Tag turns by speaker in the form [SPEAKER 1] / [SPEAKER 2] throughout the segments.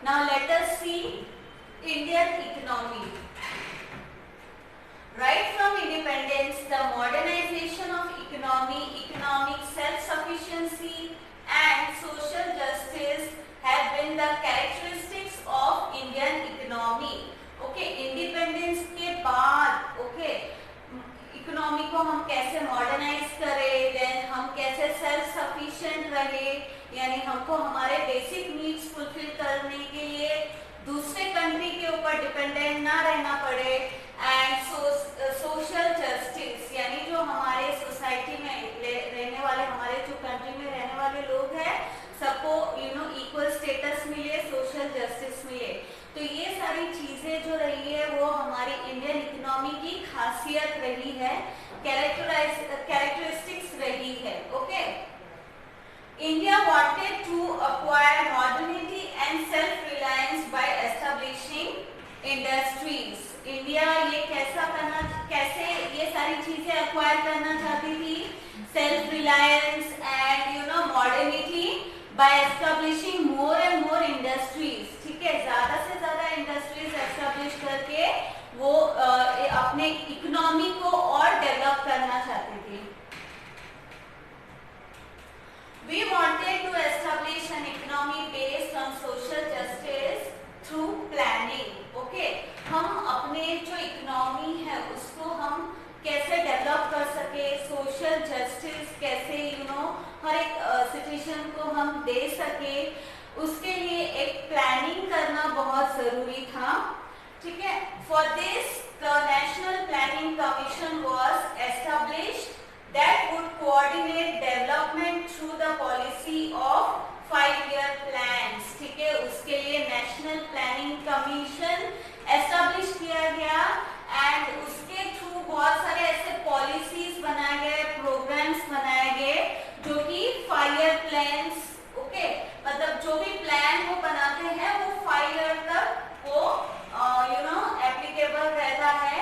[SPEAKER 1] Now let us see Indian economy. Right from independence, the modernization of economy, economic self-sufficiency and social justice have been the characteristics of Indian economy. Okay, independence के बाद economy को हम कैसे modernise करें, then हम कैसे self sufficient रहे, यानी हमको हमारे बेसिक नीड्स फुलफिल करने के लिए दूसरे कंट्री के ऊपर डिपेंडेंट ना रहना पड़े, एंड सोशल जस्टिस यानी जो हमारे सोसाइटी में रहने वाले, हमारे जो कंट्री में रहने वाले लोग हैं सबको इक्वल स्टेटस मिले, सोशल जस्टिस मिले। तो ये सारी चीजें जो रही है वो हमारी इंडियन इकोनॉमी की खासियत रही है, कैरेक्टरिस्टिक्स रही है। Okay, India wanted to acquire modernity and self reliance by establishing industries। India ये कैसे ये सारी चीजें एक्वायर करना चाहती थी, self reliance and modernity by establishing more and more industries. ठीक है, ज्यादा से ज्यादा इंडस्ट्रीज एस्टेब्लिश करके वो अपने इकोनॉमी को और डेवलप करना चाहती थी। We wanted to establish an economy based on social justice through planning। Okay, हम अपने जो इकोनॉमी है उसको हम कैसे डेवलप कर सके, सोशल जस्टिस कैसे हर एक सिचुएशन को हम दे सके, उसके लिए एक प्लानिंग करना बहुत जरूरी था। ठीक है, for this the national planning commission was established that would coordinate development through the policy of 5-year plans। ठीक है, उसके लिए नेशनल प्लानिंग कमीशन एस्टैब्लिश किया गया एंड उसके थ्रू बहुत सारे ऐसे पॉलिसीज बनाए गए, प्रोग्राम्स बनाए गए जो कि 5-year प्लान्स। ओके, मतलब जो भी प्लान वो बनाते हैं वो 5 ईयर तक वो एप्लीकेबल रहता है,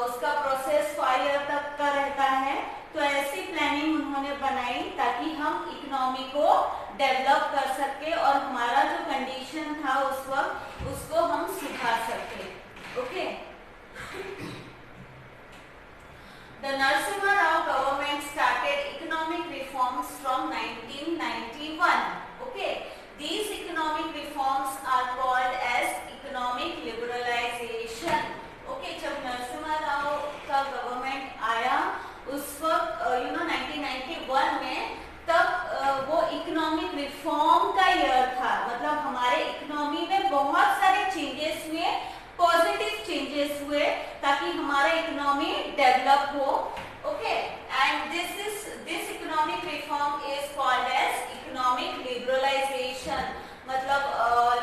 [SPEAKER 1] उसका प्रोसेस 5 ईयर तक का रहता है। तो ऐसी प्लानिंग उन्होंने बनाई ताकि हम इकोनॉमी को डेवलप कर सके और हमारा जो कंडीशन था उस वक्त उसको हम सुधार सके। Okay, the Narasimha Rao government started economic reforms from 1991। Okay, these economic reforms are called as economic liberalization। Okay, जब नरसिम्हा राव का गवर्नमेंट आया उस वक्त 1991 में, तब वो इकोनॉमिक रिफॉर्म का ईयर था। मतलब हमारे इकोनॉमी में बहुत सारे चेंजेस हुए, पॉजिटिव चेंजेस हुए ताकि हमारा इकोनॉमी डेवलप हो। Okay, and this economic reform is called as economic liberalisation. मतलब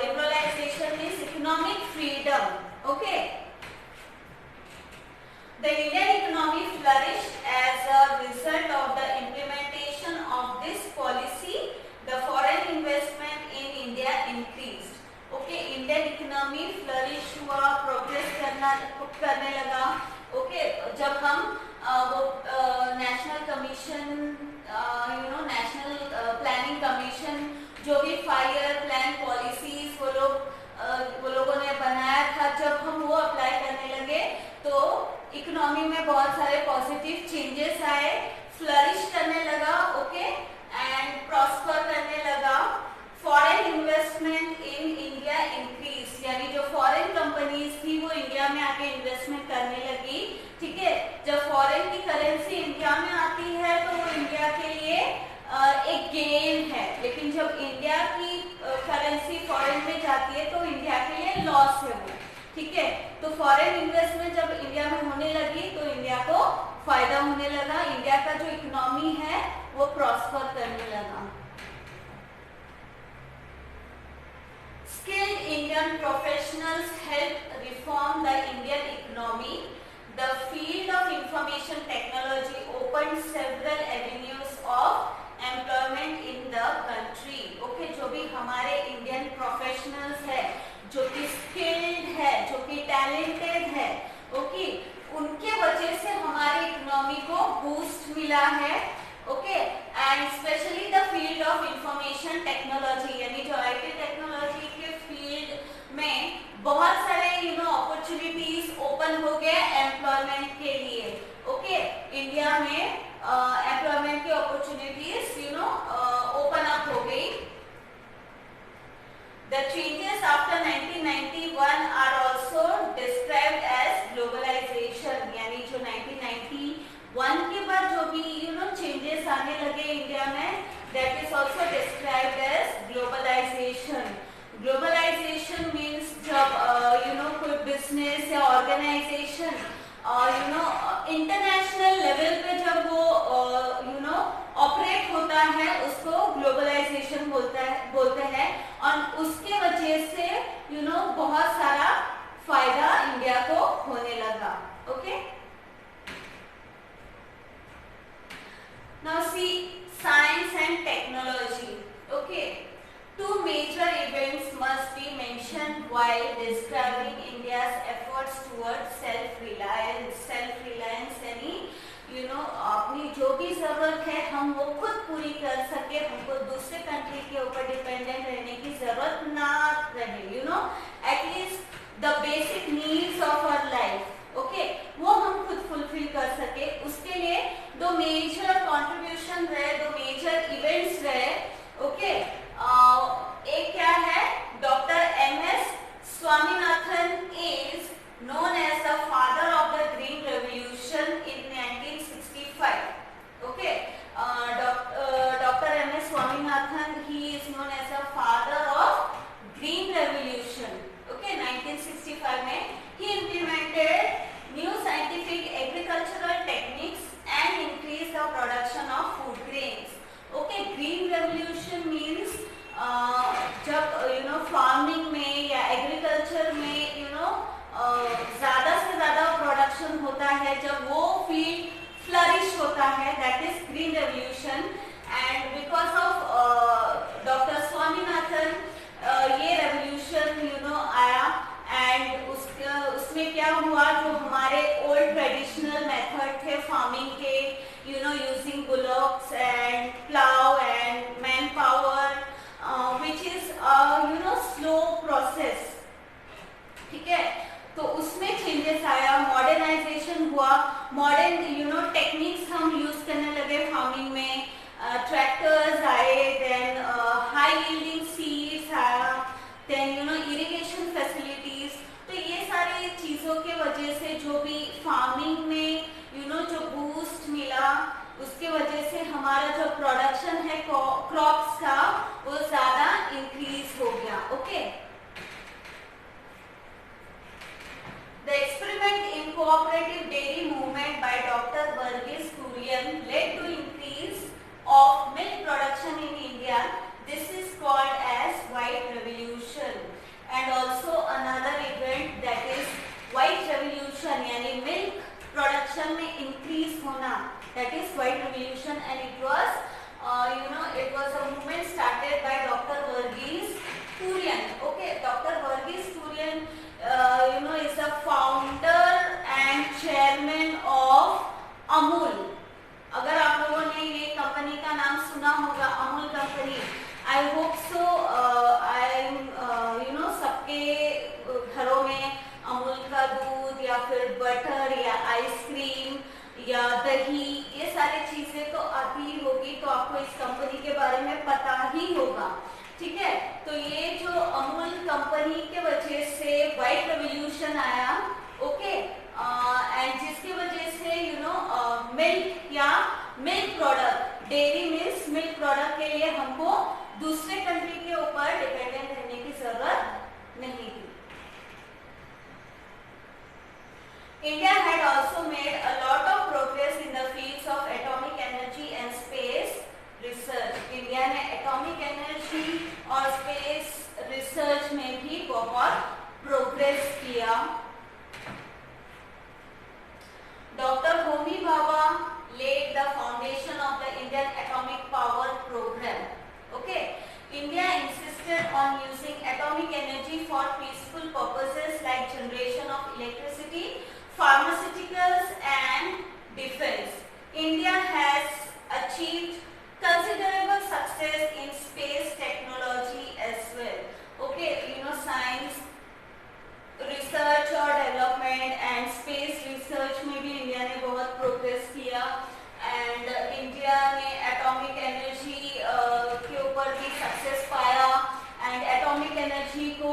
[SPEAKER 1] liberalisation means economic freedom. Okay, the Indian economy flourished as a result of the implementation of this policy। the foreign investment in India increased। okay, Indian economy flourish हुआ, progress करने लगा। okay, जब हम वो national commission national planning commission जो भी 5-year plan policies वो लोगों ने बनाया था, जब हम वो अप्लाई करने लगे तो इकोनॉमी में बहुत सारे पॉजिटिव चेंजेस आए, फ्लरिश करने लगा। ओके, एंड प्रॉस्पर करने लगा। Foreign investment in India increase, यानी जो फॉरेन कंपनीज थी वो इंडिया में आके इन्वेस्टमेंट करने लगी। ठीक है, जब फॉरेन की करेंसी इंडिया में आती है तो वो इंडिया के लिए एक गेन है, लेकिन जब इंडिया की करेंसी फॉरेन में जाती है तो इंडिया के लिए लॉस है वो। ठीक है, तो फॉरेन इन्वेस्टमेंट जब इंडिया में होने लगी तो इंडिया को फायदा होने लगा, इंडिया का जो इकोनॉमी है वो प्रॉस्पर करने लगा। Skilled Indian professionals helped reform the Indian economy। The field of information technology opened several avenues of employment in the country। Okay, जो भी हमारे इंडियन प्रोफेशनल्स है, जो कि स्किल्ड है, जो कि टैलेंटेड है, ओके, उनके वजह से हमारी इकोनॉमी को बूस्ट मिला है। Okay, and specially the field of information technology, यानी जो आईटी टेक्नोलॉजी के field changes after 1991 are also described as globalization. यानी जो 1991 के बाद जो भी changes आने लगे इंडिया में, that is also described as globalization. Globalization means जब कोई business या organization इंटरनेशनल लेवल पे जब वो ऑपरेट होता है उसको ग्लोबलाइजेशन बोलते हैं और उसके वजह से बहुत सारा फायदा इंडिया को होने लगा. Okay, now see science and technology. Okay, two major events must be mentioned while describing India's efforts towards self-reliance. Self-reliance यानी अपनी जो भी जरूरत है हम वो खुद पूरी कर सके, हमको दूसरे कंट्री के ऊपर डिपेंडेंट रहने की जरूरत ना रहे. At least the basic needs of our life, okay, वो हम खुद फुलफिल कर सके. उसके लिए दो मेजर कंट्रीब्यूशन रहे, दो मेजर इवेंट्स रहे. ओके, एक क्या है, doctor MS Swaminathan is known as the father of the green revolution in 1965. Okay, Dr. M.S. Swaminathan, he is known as the father of green revolution. Okay, 1965 में he implemented new scientific agricultural techniques and increased the production of food grains. Okay, green revolution means जब farming में या agriculture में ज्यादा से ज्यादा production होता है, जब वो फील्ड फ्लरिश होता है, that is green revolution. And because of doctor Swaminathan ये रेवोल्यूशन आया एंड उसमें क्या हुआ, जो हमारे ओल्ड ट्रेडिशनल मेथड थे फार्मिंग के, using bullocks and plough and man power, which is slow process. ठीक है, तो उसमें चेंजेस आया, मॉडर्नाइजेशन हुआ, मॉडर्न टेक्निक्स हम यूज करने लगे फार्मिंग में, ट्रैक्टर्स आए, देन हाई यील्डिंग सीड्स आया, देन इरिगेशन फैसिलिटीज. तो ये सारी चीजों के वजह से जो भी फार्मिंग में जो बूस्ट मिला, उसके वजह से हमारा जो प्रोडक्शन है क्रॉप्स का वो ज्यादा इंक्रीज हो गया. Okay, the experiment in cooperative dairy movement by doctor Verghese Kurien led to increase of milk production in India. This is called as white revolution. And also another event that is white revolution, यानी milk production में increase होना, that is white revolution. And it was a movement started by Dr. Verghese Kurian. Okay, Dr. Verghese Kurian is the founder and chairman of Amul. अगर आप लोगों ने ये company का नाम सुना होगा, Amul company, I hope so, सबके घरों में अमूल का दूध या फिर बटर या आइसक्रीम या दही, ये सारी चीजें तो आती ही होगी, तो आपको इस कंपनी के बारे में पता ही होगा. ठीक है, तो ये जो अमूल कंपनी के वजह से व्हाइट रेवोल्यूशन आया. ओके, एंड जिसकी वजह से मिल्क या milk product, dairy milk, milk product के लिए हमको दूसरे कंट्री के ऊपर डिपेंडेंट रहने की जरूरत नहीं थी. India had also made a lot of progress in the fields of atomic energy and space research. India ने atomic energy और space research में भी बहुत progress किया. Dr. Homi Bhabha laid the foundation of the Indian atomic power program. Okay, India insisted on using atomic energy for peaceful purposes like generation of electricity, pharmaceuticals and defense. India has achieved considerable success in space technology as well. Okay, science research और development and space research में भी India ने बहुत progress किया. And India ने atomic energy के ऊपर भी सक्सेस पाया. एंड एटॉमिक एनर्जी को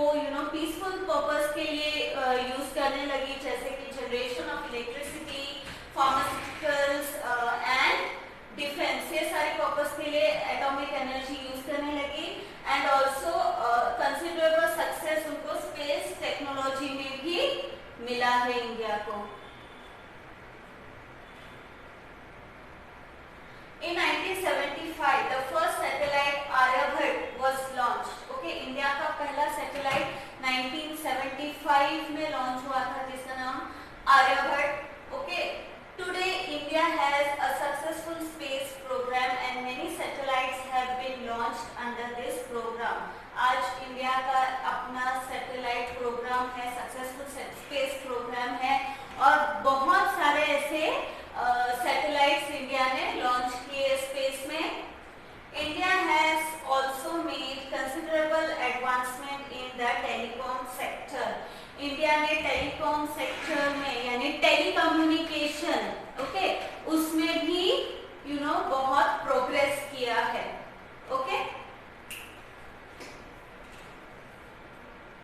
[SPEAKER 1] पीसफुल पर्पस के लिए यूज करने लगी, जैसे कि generation of electricity, pharmaceuticals and defence, ये सारे पर्पस के लिए एटॉमिक एनर्जी यूज करने लगी। एंड ऑल्सो कंसिडरेबल सक्सेस उनको स्पेस टेक्नोलॉजी में भी मिला है इंडिया को। In 1975, the first satellite Aryabhat was launched. Okay, India का पहला सैटेलाइट 1975 में लॉन्च हुआ था, जिसका नाम Aryabhata. Okay, today India has a successful space program and many satellites have been launched under this program. आज इंडिया का अपना सैटेलाइट प्रोग्राम है, सक्सेसफुल स्पेस प्रोग्राम है, और बहुत सारे ऐसे सैटेलाइट्स इंडिया ने लॉन्च किए स्पेस में। India has also made considerable advancement in the telecom sector. India ने टेलीकॉम सेक्टर में यानी टेलीकम्युनिकेशन